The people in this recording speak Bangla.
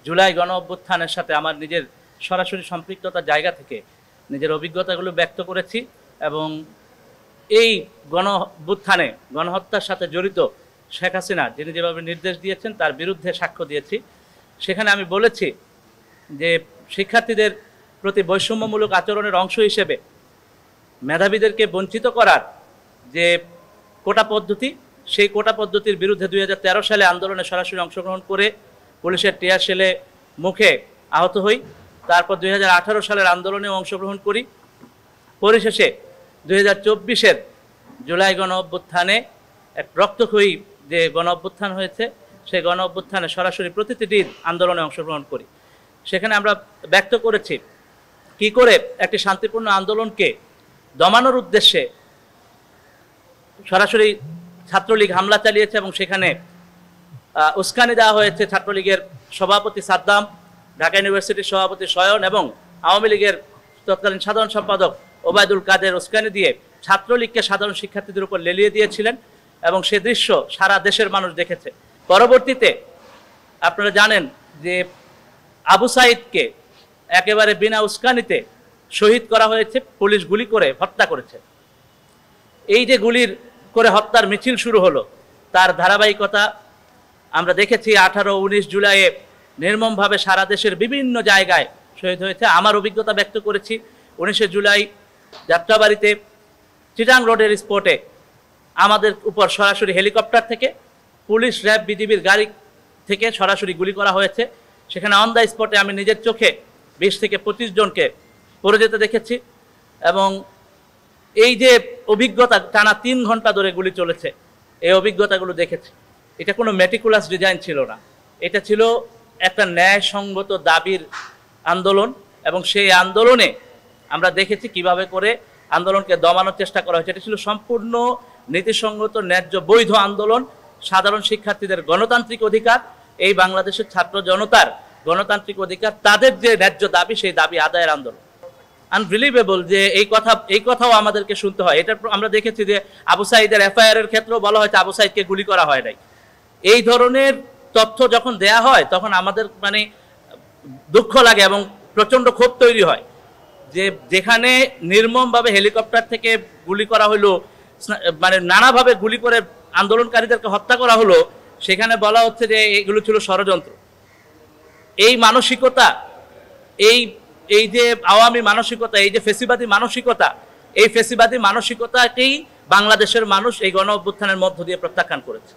জুলাই গণ অভ্যুত্থানের সাথে আমার নিজের সরাসরি সম্পৃক্ততার জায়গা থেকে নিজের অভিজ্ঞতাগুলো ব্যক্ত করেছি এবং এই গণ অভ্যুত্থানে গণহত্যার সাথে জড়িত শেখ হাসিনা যিনি যেভাবে নির্দেশ দিয়েছেন তার বিরুদ্ধে সাক্ষ্য দিয়েছি। সেখানে আমি বলেছি যে শিক্ষার্থীদের প্রতি বৈষম্যমূলক আচরণের অংশ হিসেবে মেধাবীদেরকে বঞ্চিত করার যে কোটা পদ্ধতি, সেই কোটা পদ্ধতির বিরুদ্ধে 2013 সালে আন্দোলনে সরাসরি অংশগ্রহণ করে পুলিশের টিয়ার শেলে মুখে আহত হই। তারপর 2018 সালের আন্দোলনেও অংশগ্রহণ করি। পরিশেষে 2024-এর জুলাই গণ অভ্যুত্থানে এক রক্তক্ষয়ী যে গণ অভ্যুত্থান হয়েছে, সেই গণ অভ্যুত্থানে সরাসরি প্রতিটি দিন আন্দোলনে অংশগ্রহণ করি। সেখানে আমরা ব্যক্ত করেছি কি করে একটি শান্তিপূর্ণ আন্দোলনকে দমানোর উদ্দেশ্যে সরাসরি ছাত্রলীগ হামলা চালিয়েছে এবং সেখানে উস্কানি দেওয়া হয়েছে ছাত্রলীগের সভাপতি সাদ্দাম, ঢাকা ইউনিভার্সিটির সভাপতি শয়ন এবং আওয়ামী লীগের তৎকালীন সাধারণ সম্পাদক ওবায়দুল কাদের উস্কানি দিয়ে ছাত্রলীগকে সাধারণ শিক্ষার্থীদের উপর লেলিয়ে দিয়েছিলেন এবং সে দৃশ্য সারা দেশের মানুষ দেখেছে। পরবর্তীতে আপনারা জানেন যে আবু সাঈদকে একেবারে বিনা উস্কানিতে শহীদ করা হয়েছে, পুলিশ গুলি করে হত্যা করেছে। এই যে গুলির করে হত্যার মিছিল শুরু হলো, তার ধারাবাহিকতা আমরা দেখেছি। 18-19 জুলাইয়ে নির্মমভাবে সারা দেশের বিভিন্ন জায়গায় শহীদ হয়েছে। আমার অভিজ্ঞতা ব্যক্ত করেছি 19শে জুলাই যাত্রাবাড়িতে চিটাং রোডের স্পটে আমাদের উপর সরাসরি হেলিকপ্টার থেকে পুলিশ, র্যাব, বিজিবির গাড়ি থেকে সরাসরি গুলি করা হয়েছে। সেখানে অন দ্য স্পটে আমি নিজের চোখে 20 থেকে 25 জনকে পড়ে যেতে দেখেছি এবং এই যে অভিজ্ঞতা, টানা 3 ঘন্টা ধরে গুলি চলেছে, এই অভিজ্ঞতাগুলো দেখেছি। এটা কোনো মেটিকুলাস ডিজাইন ছিল না, এটা ছিল একটা ন্যায়সঙ্গত দাবির আন্দোলন এবং সেই আন্দোলনে আমরা দেখেছি কিভাবে করে আন্দোলনকে দমানোর চেষ্টা করা হয়েছে। এটা ছিল সম্পূর্ণ নীতিসঙ্গত, ন্যায্য, বৈধ আন্দোলন। সাধারণ শিক্ষার্থীদের গণতান্ত্রিক অধিকার, এই বাংলাদেশের ছাত্র জনতার গণতান্ত্রিক অধিকার, তাদের যে ন্যায্য দাবি, সেই দাবি আদায়ের আন্দোলন। আনবিলিভেবল যে এই কথাও আমাদেরকে শুনতে হয়। এটা আমরা দেখেছি যে আবু সাঈদের এফআইআর এর ক্ষেত্রেও বলা হয়েছে আবু সাঈদকে গুলি করা হয় নাই। এই ধরনের তথ্য যখন দেয়া হয় তখন আমাদের দুঃখ লাগে এবং প্রচণ্ড ক্ষোভ তৈরি হয় যে যেখানে নির্মমভাবে হেলিকপ্টার থেকে গুলি করা হলো, নানাভাবে গুলি করে আন্দোলনকারীদেরকে হত্যা করা হলো, সেখানে বলা হচ্ছে যে এগুলো ছিল ষড়যন্ত্র। এই মানসিকতা, এই যে আওয়ামী মানসিকতা, এই যে ফেসিবাদী মানসিকতা, এই ফেসিবাদী মানসিকতাকেই বাংলাদেশের মানুষ এই গণ অভ্যুত্থানের মধ্য দিয়ে প্রত্যাখ্যান করেছে।